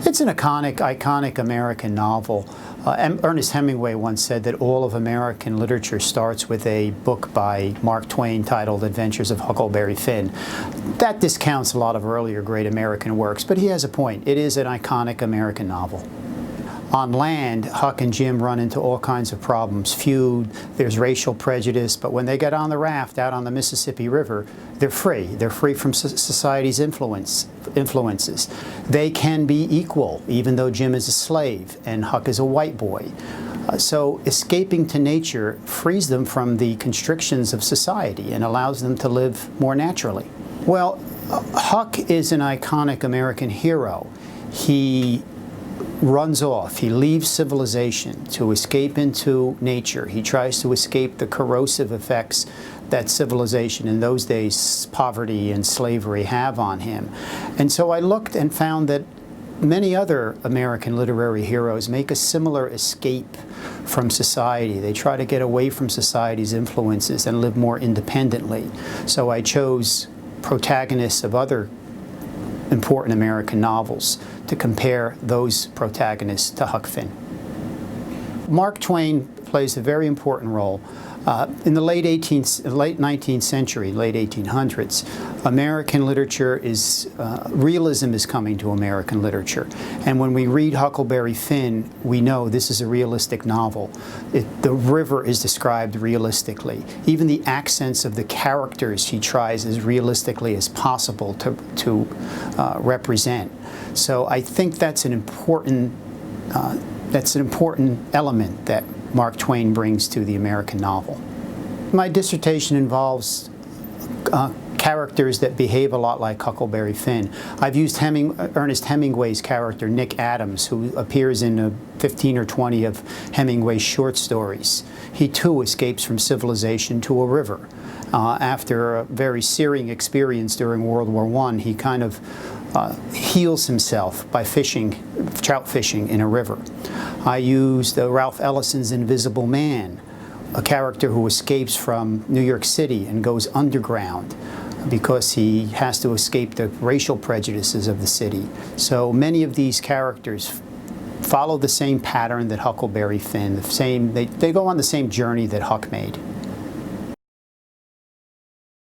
It's an iconic American novel. Ernest Hemingway once said that all of American literature starts with a book by Mark Twain titled Adventures of Huckleberry Finn. That discounts a lot of earlier great American works, but he has a point. It is an iconic American novel. On land, Huck and Jim run into all kinds of problems, feud, there's racial prejudice, but when they get on the raft out on the Mississippi River, they're free. They're free from society's influences. They can be equal, even though Jim is a slave and Huck is a white boy. So escaping to nature frees them from the constrictions of society and allows them to live more naturally. Well, Huck is an iconic American hero. He runs off. He leaves civilization to escape into nature. He tries to escape the corrosive effects that civilization, in those days, poverty and slavery, have on him. And so I looked and found that many other American literary heroes make a similar escape from society. They try to get away from society's influences and live more independently. So I chose protagonists of other important American novels to compare those protagonists to Huck Finn. Mark Twain plays a very important role. In the late 19th century, late 1800s, American literature realism is coming to American literature. And when we read Huckleberry Finn, we know this is a realistic novel. The river is described realistically. Even the accents of the characters he tries as realistically as possible to represent. So I think that's an important element that Mark Twain brings to the American novel. My dissertation involves characters that behave a lot like Huckleberry Finn. I've used Ernest Hemingway's character, Nick Adams, who appears in 15 or 20 of Hemingway's short stories. He too escapes from civilization to a river. After a very searing experience during World War I, he kind of heals himself by trout fishing in a river. I used Ralph Ellison's Invisible Man, a character who escapes from New York City and goes underground because he has to escape the racial prejudices of the city. So many of these characters follow the same pattern that Huckleberry Finn, they go on the same journey that Huck made.